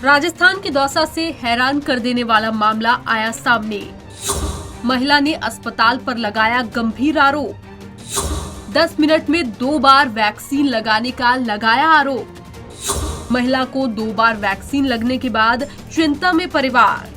राजस्थान के दौसा से हैरान कर देने वाला मामला आया सामने। महिला ने अस्पताल पर लगाया गंभीर आरोप। 10 मिनट में 2 बार वैक्सीन लगाने का लगाया आरोप। महिला को 2 बार वैक्सीन लगने के बाद चिंता में परिवार।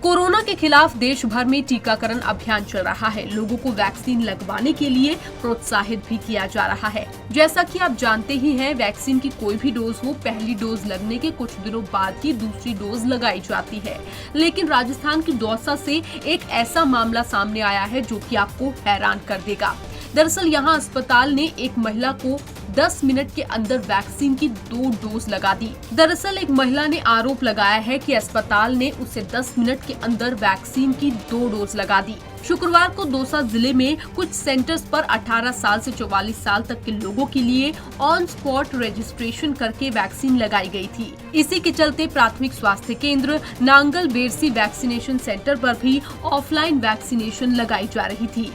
कोरोना के खिलाफ देश भर में टीकाकरण अभियान चल रहा है। लोगों को वैक्सीन लगवाने के लिए प्रोत्साहित भी किया जा रहा है। जैसा कि आप जानते ही हैं, वैक्सीन की कोई भी डोज हो, पहली डोज लगने के कुछ दिनों बाद ही दूसरी डोज लगाई जाती है। लेकिन राजस्थान की दौसा से एक ऐसा मामला सामने आया है जो कि आपको हैरान कर देगा। दरअसल यहाँ अस्पताल ने एक महिला को 10 मिनट के अंदर वैक्सीन की 2 डोज लगा दी। दरअसल एक महिला ने आरोप लगाया है कि अस्पताल ने उसे 10 मिनट के अंदर वैक्सीन की 2 डोज लगा दी। शुक्रवार को दौसा जिले में कुछ सेंटर्स पर 18 साल से 44 साल तक के लोगों के लिए ऑन स्पॉट रजिस्ट्रेशन करके वैक्सीन लगाई गई थी। इसी के चलते प्राथमिक स्वास्थ्य केंद्र नांगल बेरसी वैक्सीनेशन सेंटर पर भी ऑफलाइन वैक्सीनेशन लगाई जा रही थी।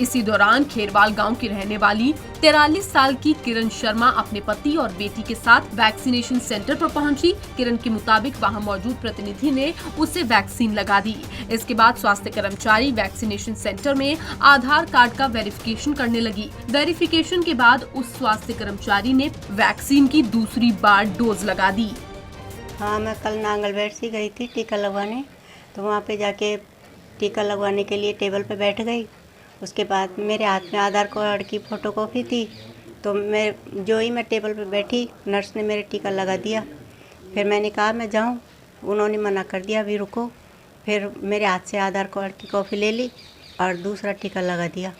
इसी दौरान खेरवाल गांव की रहने वाली 43 साल की किरण शर्मा अपने पति और बेटी के साथ वैक्सीनेशन सेंटर पर पहुंची। किरण के मुताबिक वहां मौजूद प्रतिनिधि ने उसे वैक्सीन लगा दी। इसके बाद स्वास्थ्य कर्मचारी वैक्सीनेशन सेंटर में आधार कार्ड का वेरिफिकेशन करने लगी। वेरिफिकेशन के बाद उस स्वास्थ्य कर्मचारी ने वैक्सीन की दूसरी बार डोज लगा दी। हाँ, मैं कल नांगलबेट से गई थी टीका लगवाने, तो वहाँ पे जाके टीका लगवाने के लिए टेबल पे बैठ गई। उसके बाद मेरे हाथ में आधार कार्ड की फ़ोटोकॉपी थी, तो मैं टेबल पे बैठी, नर्स ने मेरे टीका लगा दिया। फिर मैंने कहा मैं जाऊं, उन्होंने मना कर दिया, अभी रुको। फिर मेरे हाथ से आधार कार्ड की कॉपी ले ली और दूसरा टीका लगा दिया।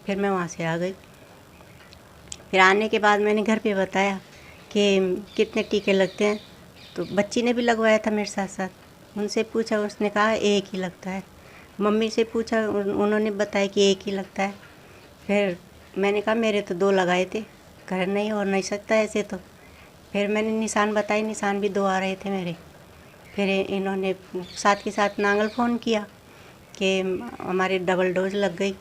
फिर मैं वहाँ से आ गई। फिर आने के बाद मैंने घर पे बताया कि कितने टीके लगते हैं, तो बच्ची ने भी लगवाया था मेरे साथ साथ। उनसे पूछा, उसने कहा एक ही लगता है। मम्मी से पूछा, उन्होंने बताया कि एक ही लगता है। फिर मैंने कहा मेरे तो 2 लगाए थे। कह नहीं हो नहीं सकता ऐसे तो। फिर मैंने निशान बताए, निशान भी 2 आ रहे थे मेरे। फिर इन्होंने साथ के साथ नांगल फ़ोन किया कि हमारे डबल डोज लग गई।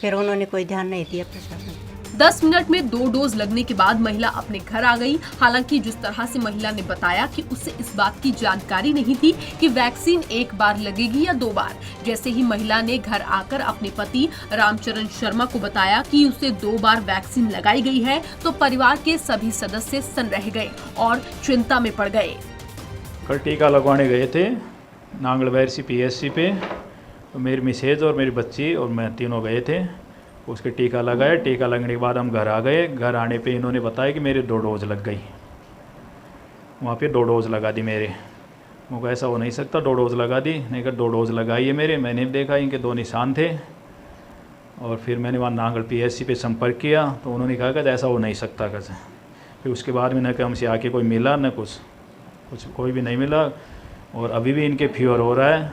फिर उन्होंने कोई ध्यान नहीं दिया प्रशासन। 10 मिनट में 2 डोज लगने के बाद महिला अपने घर आ गई। हालांकि जिस तरह से महिला ने बताया कि उसे इस बात की जानकारी नहीं थी कि वैक्सीन 1 बार लगेगी या 2 बार। जैसे ही महिला ने घर आकर अपने पति रामचरण शर्मा को बताया कि उसे 2 बार वैक्सीन लगाई गई है, तो परिवार के सभी सदस्य सन्न रह गए और चिंता में पड़ गए। कल टीका लगवाने गए थे नांगल बेरसी PSC पे। तो मेरी मिसेज और मेरी बच्ची और मैं तीनों गए थे। उसके टीका लगाया। टीका लगने के बाद हम घर आ गए। घर आने पे इन्होंने बताया कि मेरे 2 डोज लग गई। वहाँ पे 2 डोज लगा दी मेरे। मुझे ऐसा हो नहीं सकता, 2 डोज लगा दी। नहीं कर 2 डोज लगाई है मेरे। मैंने देखा इनके 2 निशान थे और फिर मैंने वहाँ नांगल PSC पे संपर्क किया, तो उन्होंने कहा कि ऐसा हो नहीं सकता कैसे। फिर उसके बाद में न कि हमसे आके कोई मिला, न कुछ कोई भी नहीं मिला। और अभी भी इनके फीवर हो रहा है।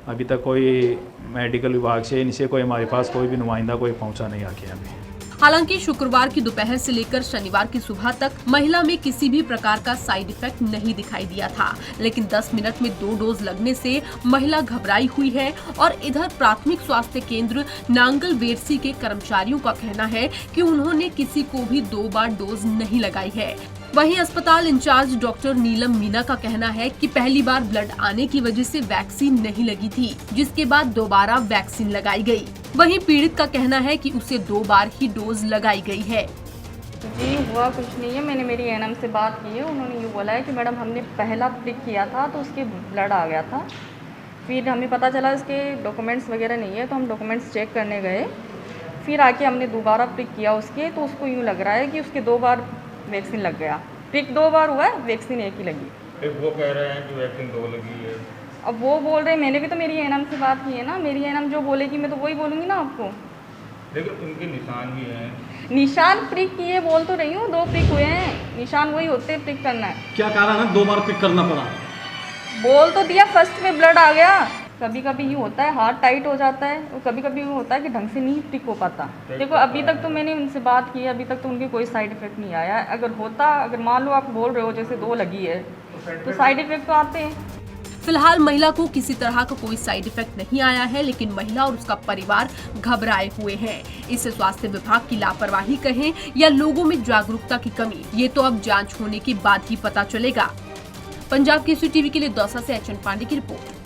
अभी तक कोई मेडिकल विभाग से इनसे कोई हमारे पास कोई भी नुमाइंदा कोई पहुंचा नहीं आके अभी। हालांकि शुक्रवार की दोपहर से लेकर शनिवार की सुबह तक महिला में किसी भी प्रकार का साइड इफेक्ट नहीं दिखाई दिया था। लेकिन 10 मिनट में 2 डोज लगने से महिला घबराई हुई है। और इधर प्राथमिक स्वास्थ्य केंद्र नांगल बेरसी के कर्मचारियों का कहना है कि उन्होंने किसी को भी 2 बार डोज नहीं लगाई है। वहीं अस्पताल इंचार्ज डॉक्टर नीलम मीना का कहना है कि पहली बार ब्लड आने की वजह से वैक्सीन नहीं लगी थी, जिसके बाद दोबारा वैक्सीन लगाई गई। वहीं पीड़ित का कहना है कि उसे 2 बार ही डोज लगाई गई है। जी हुआ कुछ नहीं है। मैंने मेरी एएनएम से बात की है। उन्होंने ये बोला है कि मैडम हमने पहला प्रिक किया था तो उसके ब्लड आ गया था। फिर हमें पता चला इसके डॉक्यूमेंट्स वगैरह नहीं है, तो हम डॉक्यूमेंट्स चेक करने गए। फिर आके हमने दोबारा प्रिक किया उसके, तो उसको यूँ लग रहा है कि उसके 2 बार वैक्सीन लग गया। प्रिक 2 बार हुआ है, वैक्सीन 1 ही लगी। फिर वो कह रहे हैं कि वैक्सीन 2 लगी है। अब वो बोल रहे हैं, मैंने भी तो मेरी एएनएम से बात की है ना। मेरी एएनएम जो बोलेगी मैं तो वही बोलूँगी ना आपको। लेकिन उनके निशान भी हैं। निशान प्रिक किए बोल तो रही हूँ, 2 प्रिक हुए हैं। निशान वही होते हैं, प्रिक करना है। क्या कारण है 2 बार पिक करना पड़ा? बोल तो दिया, फर्स्ट में ब्लड आ गया। कभी कभी यूँ होता है हार्ट टाइट हो जाता है, और कभी कभी यूँ होता है कि ढंग से नहीं प्रिक हो पाता। देखो अभी तक तो मैंने उनसे बात की है, अभी तक तो उनके कोई साइड इफेक्ट नहीं आया है। अगर मान लो आप बोल रहे हो जैसे 2 लगी है, तो साइड इफेक्ट तो आते हैं। फिलहाल महिला को किसी तरह का कोई साइड इफेक्ट नहीं आया है, लेकिन महिला और उसका परिवार घबराए हुए हैं। इसे स्वास्थ्य विभाग की लापरवाही कहें या लोगों में जागरूकता की कमी, ये तो अब जांच होने के बाद ही पता चलेगा। पंजाब केसरी टीवी के लिए दौसा से एचएन पांडे की रिपोर्ट।